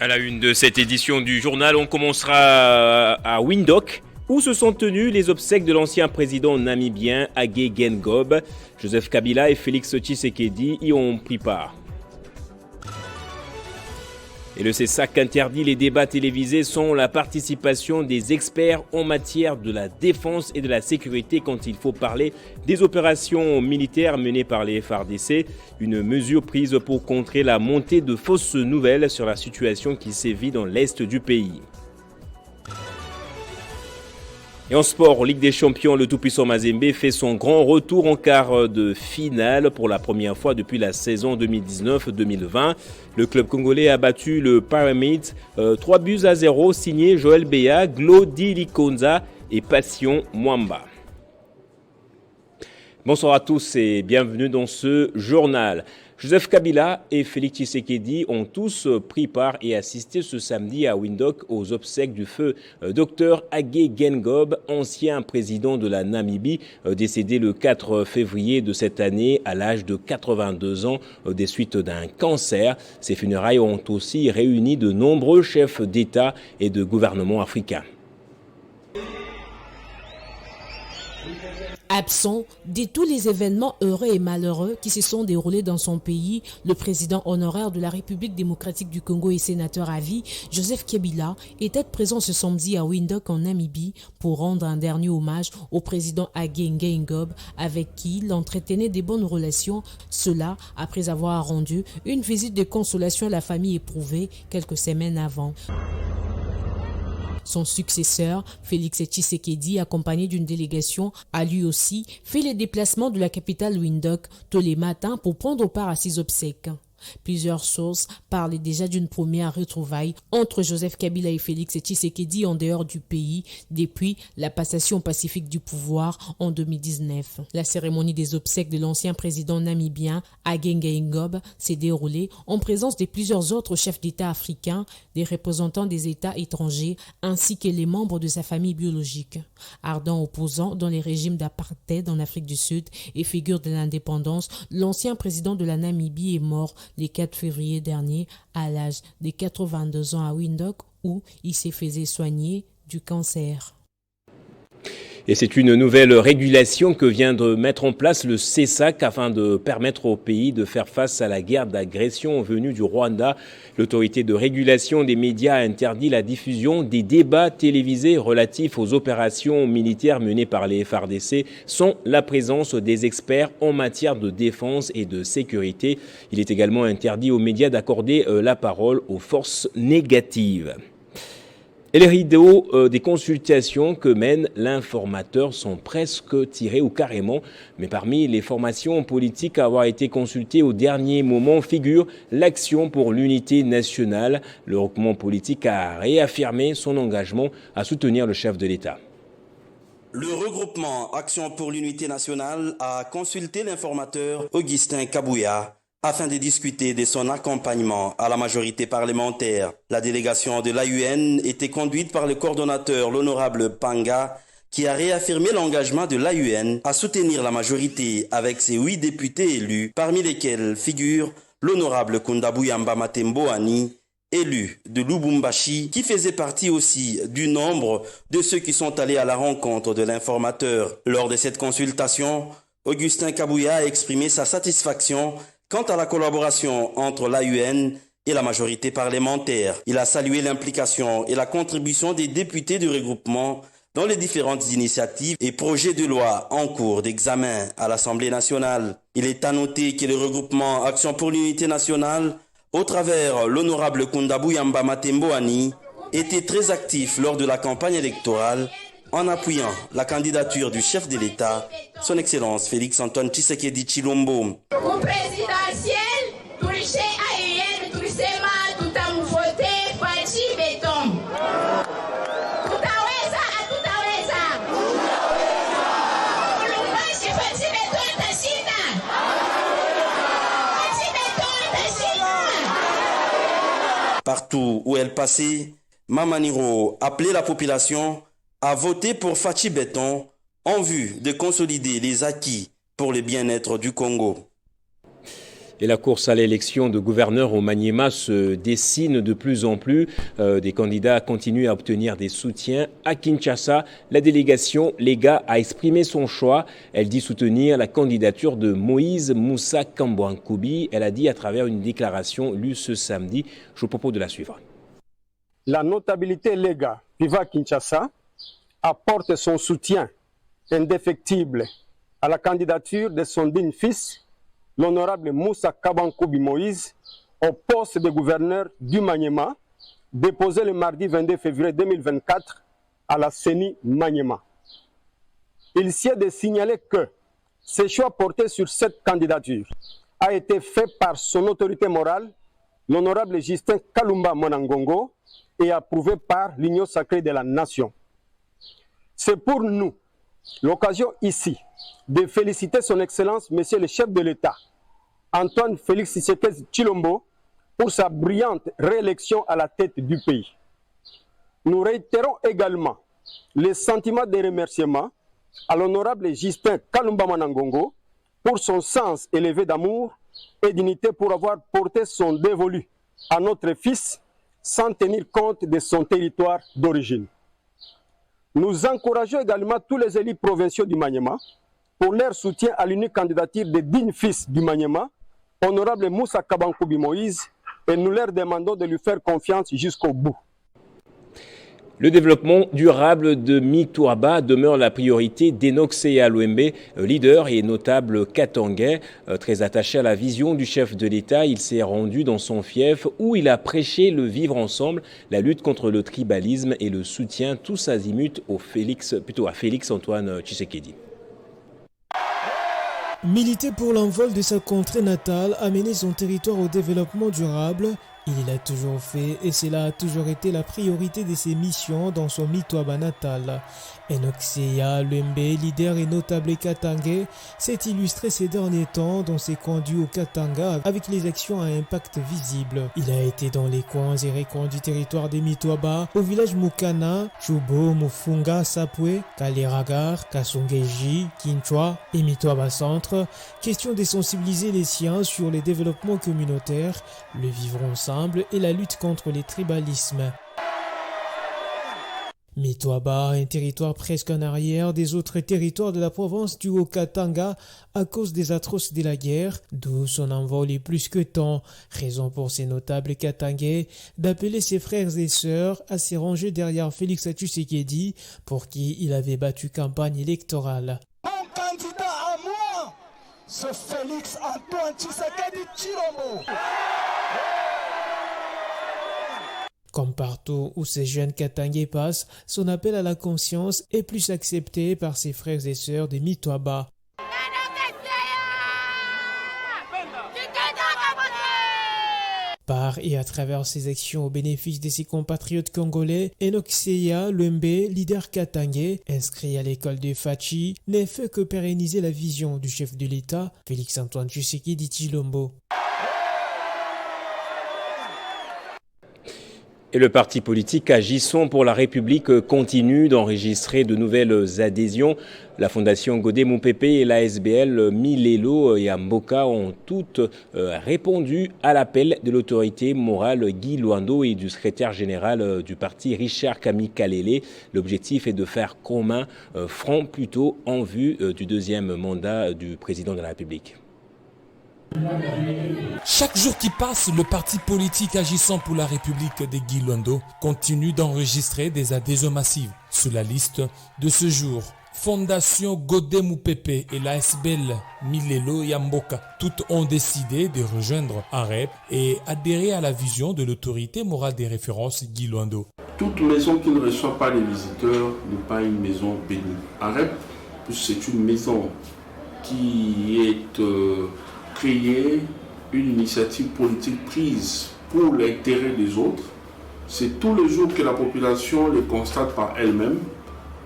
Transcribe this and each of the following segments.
À la une de cette édition du journal, on commencera à Windhoek, où se sont tenues les obsèques de l'ancien président namibien Hage Geingob. Joseph Kabila et Félix Tshisekedi y ont pris part. Et le CESAC interdit les débats télévisés sans la participation des experts en matière de la défense et de la sécurité quand il faut parler des opérations militaires menées par les FARDC. Une mesure prise pour contrer la montée de fausses nouvelles sur la situation qui sévit dans l'est du pays. Et en sport, Ligue des Champions, le tout-puissant Mazembe fait son grand retour en quart de finale pour la première fois depuis la saison 2019-2020. Le club congolais a battu le Pyramids 3-0, signé Joël Béa, Glody Likonza et Passion Mwamba. Bonsoir à tous et bienvenue dans ce journal. Joseph Kabila et Félix Tshisekedi ont tous pris part et assisté ce samedi à Windhoek aux obsèques du feu Dr Hage Geingob, ancien président de la Namibie, décédé le 4 février de cette année à l'âge de 82 ans des suites d'un cancer. Ces funérailles ont aussi réuni de nombreux chefs d'État et de gouvernement africains. Absent de tous les événements heureux et malheureux qui se sont déroulés dans son pays, le président honoraire de la République démocratique du Congo et sénateur à vie, Joseph Kabila, était présent ce samedi à Windhoek en Namibie pour rendre un dernier hommage au président Hage Geingob avec qui il entretenait des bonnes relations, cela après avoir rendu une visite de consolation à la famille éprouvée quelques semaines avant. Son successeur, Félix Tshisekedi, accompagné d'une délégation, a lui aussi fait les déplacements de la capitale Windhoek tous les matins pour prendre part à ses obsèques. Plusieurs sources parlent déjà d'une première retrouvaille entre Joseph Kabila et Félix Tshisekedi en dehors du pays depuis la passation pacifique du pouvoir en 2019. La cérémonie des obsèques de l'ancien président namibien Hage Geingob s'est déroulée en présence de plusieurs autres chefs d'État africains, des représentants des États étrangers ainsi que les membres de sa famille biologique. Ardent opposant dans les régimes d'apartheid en Afrique du Sud et figure de l'indépendance, l'ancien président de la Namibie est mort le 4 février dernier à l'âge de 82 ans à Windhoek où il s'est fait soigner du cancer. Et c'est une nouvelle régulation que vient de mettre en place le CESAC afin de permettre au pays de faire face à la guerre d'agression venue du Rwanda. L'autorité de régulation des médias a interdit la diffusion des débats télévisés relatifs aux opérations militaires menées par les FARDC sans la présence des experts en matière de défense et de sécurité. Il est également interdit aux médias d'accorder la parole aux forces négatives. Et les rideaux des consultations que mène l'informateur sont presque tirés ou carrément. Mais parmi les formations politiques à avoir été consultées au dernier moment figure l'Action pour l'unité nationale. Le regroupement politique a réaffirmé son engagement à soutenir le chef de l'État. Le regroupement Action pour l'unité nationale a consulté l'informateur Augustin Kabouya afin de discuter de son accompagnement à la majorité parlementaire. La délégation de l'AUN était conduite par le coordonnateur, l'honorable Panga, qui a réaffirmé l'engagement de l'AUN à soutenir la majorité avec ses 8 députés élus, parmi lesquels figure l'honorable Kundabuyamba Matemboani, élu de Lubumbashi, qui faisait partie aussi du nombre de ceux qui sont allés à la rencontre de l'informateur. Lors de cette consultation, Augustin Kabouya a exprimé sa satisfaction quant à la collaboration entre l'AUN et la majorité parlementaire. Il a salué l'implication et la contribution des députés du regroupement dans les différentes initiatives et projets de loi en cours d'examen à l'Assemblée nationale. Il est à noter que le regroupement Action pour l'unité nationale, au travers l'honorable Kundabuyamba Matemboani, était très actif lors de la campagne électorale en appuyant la candidature du chef de l'État, son Excellence Félix-Antoine Tshisekedi Tshilombo. Partout où elle passait, Mamaniro appelait la population à voter pour Fachi Béton en vue de consolider les acquis pour le bien-être du Congo. Et la course à l'élection de gouverneur au Maniema se dessine de plus en plus. Des candidats continuent à obtenir des soutiens. À Kinshasa, la délégation Lega a exprimé son choix. Elle dit soutenir la candidature de Moïse Moussa Kambouankoubi. Elle a dit à travers une déclaration lue ce samedi. Je vous propose de la suivre. La notabilité Lega vivant à Kinshasa apporte son soutien indéfectible à la candidature de son digne fils, l'honorable Moussa Kambouankoubi Moïse, au poste de gouverneur du Maniema, déposé le mardi 22 février 2024 à la CENI Maniema. Il s'y est de signaler que ce choix porté sur cette candidature a été fait par son autorité morale, l'honorable Justin Kalumba Monangongo, et approuvé par l'Union sacrée de la nation. C'est pour nous l'occasion ici de féliciter son Excellence, Monsieur le chef de l'État, Antoine Félix Tshisekedi Tshilombo, pour sa brillante réélection à la tête du pays. Nous réitérons également les sentiments de remerciement à l'honorable Justin Kalumba Monangongo pour son sens élevé d'amour et d'unité pour avoir porté son dévolu à notre fils sans tenir compte de son territoire d'origine. Nous encourageons également tous les élus provinciaux du Maniema pour leur soutien à l'unique candidature des dignes fils du Maniema, honorable Moussa Kambouankoubi Moïse, et nous leur demandons de lui faire confiance jusqu'au bout. Le développement durable de Mitouaba demeure la priorité d'Enoch Seya Louembe, leader et notable katangais. Très attaché à la vision du chef de l'État, il s'est rendu dans son fief où il a prêché le vivre ensemble, la lutte contre le tribalisme et le soutien tous azimuts à Félix Antoine Tshisekedi. Militer pour l'envol de sa contrée natale, amener son territoire au développement durable, il l'a toujours fait et cela a toujours été la priorité de ses missions dans son Mitouaba natal. Enoch Seya Louembe, leader et notable katangais, s'est illustré ces derniers temps dans ses conduits au Katanga avec les actions à impact visible. Il a été dans les coins et recoins du territoire des Mitouaba, au village Mukana, Chubo, Mufunga, Sapwe, Kaleragar, Kasongeji, Kinchwa et Mitouaba Centre. Question de sensibiliser les siens sur les développements communautaires, le vivre ensemble et la lutte contre les tribalismes. Mitouaba, un territoire presque en arrière des autres territoires de la province du Haut-Katanga à cause des atroces de la guerre, d'où son envol est plus que temps, raison pour ces notables katangais d'appeler ses frères et sœurs à se ranger derrière Félix Tshisekedi pour qui il avait battu campagne électorale. Mon candidat à moi, c'est Félix Antoine Tshisekedi Tshilombo. Comme partout où ces jeunes katangais passent, son appel à la conscience est plus accepté par ses frères et sœurs de Mitouaba. Par et à travers ses actions au bénéfice de ses compatriotes congolais, Enoch Seya Louembe, leader katangais, inscrit à l'école de Fachi, n'est fait que pérenniser la vision du chef de l'État, Félix Antoine Tshisekedi Tshilombo. Et le parti politique Agissons pour la République continue d'enregistrer de nouvelles adhésions. La Fondation Godé Moupepe et l'ASBL Milelo et Amboka ont toutes répondu à l'appel de l'autorité morale Guy Luando et du secrétaire général du parti Richard Kamikalele. L'objectif est de faire commun front plutôt en vue du deuxième mandat du président de la République. Chaque jour qui passe, le parti politique Agissant pour la République de Guy Luando continue d'enregistrer des adhésions massives. Sur la liste de ce jour, Fondation Godé Moupepe et l'ASBL Milelo et Amboka, toutes ont décidé de rejoindre AREP et adhérer à la vision de l'autorité morale des références Guy Luando. Toute maison qui ne reçoit pas les visiteurs n'est pas une maison bénie. AREP, c'est une maison qui est créer une initiative politique prise pour l'intérêt des autres. C'est tous les jours que la population le constate par elle-même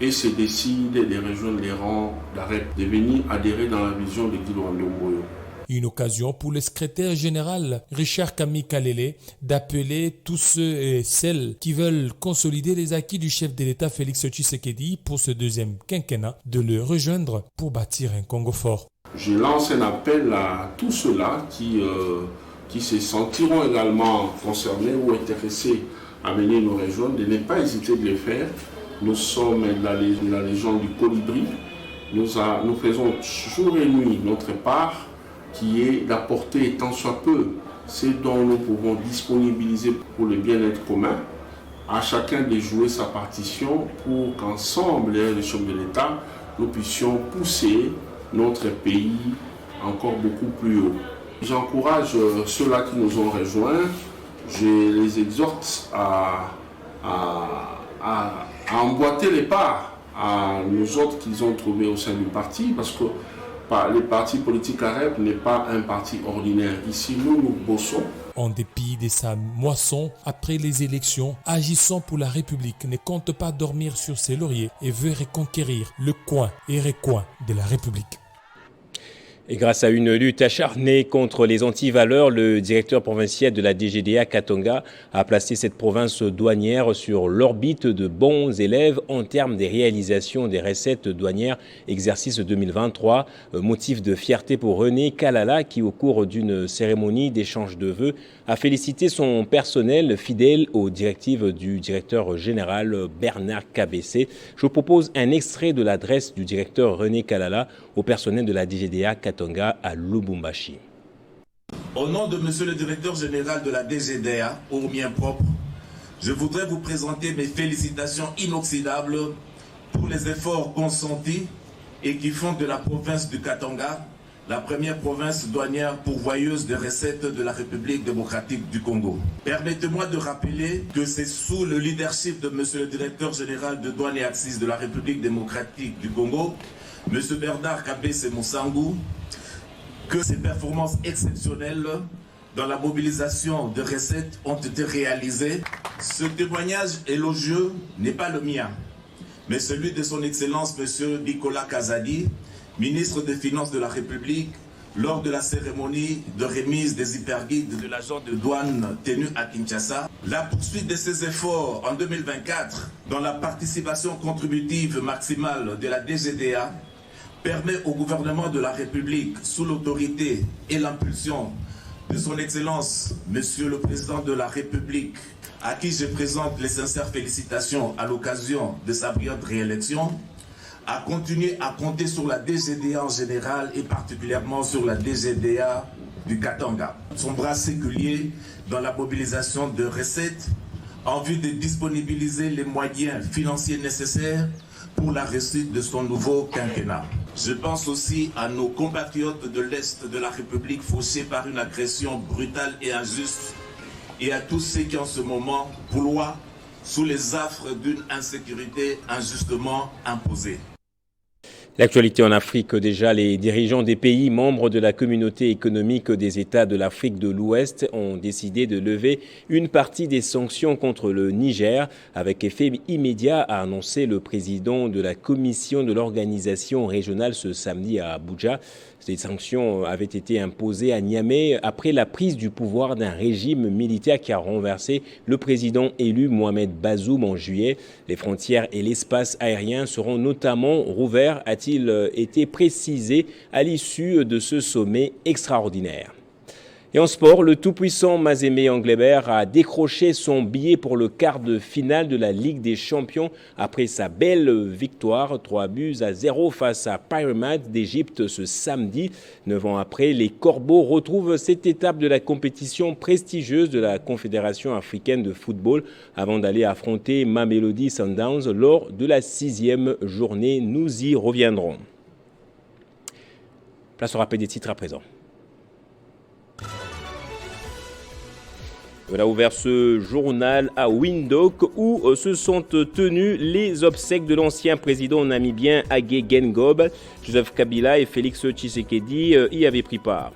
et se décide de rejoindre les rangs d'AREP, de venir adhérer dans la vision de Guy Luando Mboyo. Une occasion pour le secrétaire général Richard Kamikalele d'appeler tous ceux et celles qui veulent consolider les acquis du chef de l'État Félix Tshisekedi pour ce deuxième quinquennat de le rejoindre pour bâtir un Congo fort. Je lance un appel à tous ceux-là qui se sentiront également concernés ou intéressés à venir nous rejoindre, de ne pas hésiter de le faire. Nous sommes la Légion du Colibri. Nous faisons jour et nuit notre part, qui est d'apporter tant soit peu ce dont nous pouvons disponibiliser pour le bien-être commun, à chacun de jouer sa partition pour qu'ensemble, les chefs de l'État, nous puissions pousser notre pays encore beaucoup plus haut. J'encourage ceux-là qui nous ont rejoints, je les exhorte à emboîter les pas à nous autres qu'ils ont trouvés au sein du parti, parce que le parti politique AREP n'est pas un parti ordinaire. Ici, nous bossons. En dépit de sa moisson, après les élections, Agissons pour la République ne compte pas dormir sur ses lauriers et veut reconquérir le coin et recoin de la République. Et grâce à une lutte acharnée contre les antivaleurs, le directeur provincial de la DGDA, Katanga, a placé cette province douanière sur l'orbite de bons élèves en termes des réalisations des recettes douanières exercice 2023. Motif de fierté pour René Kalala qui, au cours d'une cérémonie d'échange de vœux, a félicité son personnel fidèle aux directives du directeur général Bernard Kabessé. Je vous propose un extrait de l'adresse du directeur René Kalala au personnel de la DGDA Katanga à Lubumbashi. Au nom de Monsieur le directeur général de la DGDA, au mien propre, je voudrais vous présenter mes félicitations inoxydables pour les efforts consentis et qui font de la province du Katanga la première province douanière pourvoyeuse des recettes de la République démocratique du Congo. Permettez-moi de rappeler que c'est sous le leadership de Monsieur le directeur général de douane et axes de la République démocratique du Congo, M. Bernard Kabessé Mousangou, que ces performances exceptionnelles dans la mobilisation de recettes ont été réalisées. Ce témoignage élogieux n'est pas le mien, mais celui de son Excellence M. Nicolas Kazadi, ministre des Finances de la République, lors de la cérémonie de remise des hyperguides de l'agent de douane tenue à Kinshasa. La poursuite de ces efforts en 2024 dans la participation contributive maximale de la DGDA permet au gouvernement de la République, sous l'autorité et l'impulsion de son Excellence, Monsieur le Président de la République, à qui je présente les sincères félicitations à l'occasion de sa brillante réélection, à continuer à compter sur la DGDA en général et particulièrement sur la DGDA du Katanga. Son bras séculier dans la mobilisation de recettes en vue de disponibiliser les moyens financiers nécessaires pour la réussite de son nouveau quinquennat. Je pense aussi à nos compatriotes de l'Est de la République fauchés par une agression brutale et injuste et à tous ceux qui en ce moment ploient sous les affres d'une insécurité injustement imposée. L'actualité en Afrique, déjà, les dirigeants des pays membres de la communauté économique des États de l'Afrique de l'Ouest ont décidé de lever une partie des sanctions contre le Niger avec effet immédiat, a annoncé le président de la commission de l'organisation régionale ce samedi à Abuja. Ces sanctions avaient été imposées à Niamey après la prise du pouvoir d'un régime militaire qui a renversé le président élu Mohamed Bazoum en juillet. Les frontières et l'espace aérien seront notamment rouverts, a-t-il été précisé à l'issue de ce sommet extraordinaire. Et en sport, le tout-puissant Mazembe Anglebert a décroché son billet pour le quart de finale de la Ligue des Champions après sa belle victoire 3-0 face à Pyramids d'Égypte ce samedi. 9 ans après, les Corbeaux retrouvent cette étape de la compétition prestigieuse de la Confédération africaine de football avant d'aller affronter Mamelodi Sundowns lors de la 6e journée. Nous y reviendrons. Place au rappel des titres à présent. On a ouvert ce journal à Windhoek où se sont tenues les obsèques de l'ancien président namibien Hage Geingob. Joseph Kabila et Félix Tshisekedi y avaient pris part.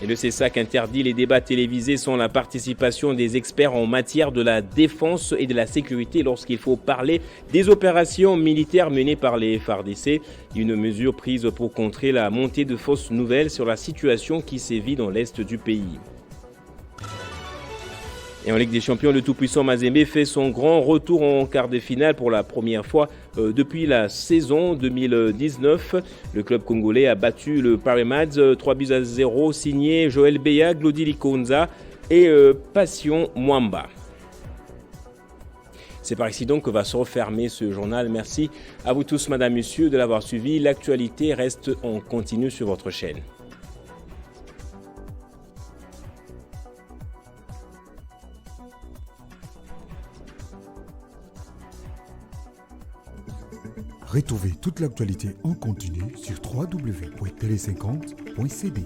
Et le CESAC interdit les débats télévisés sans la participation des experts en matière de la défense et de la sécurité lorsqu'il faut parler des opérations militaires menées par les FARDC. Une mesure prise pour contrer la montée de fausses nouvelles sur la situation qui sévit dans l'est du pays. Et en Ligue des Champions, le tout-puissant Mazembe fait son grand retour en quart de finale pour la première fois depuis la saison 2019. Le club congolais a battu le Paremades 3-0, signé Joël Beya, Glody Likonza et Passion Mwamba. C'est par ici donc que va se refermer ce journal. Merci à vous tous, madame, messieurs, de l'avoir suivi. L'actualité reste en continu sur votre chaîne. Retrouvez toute l'actualité en continu sur www.tele50.cd.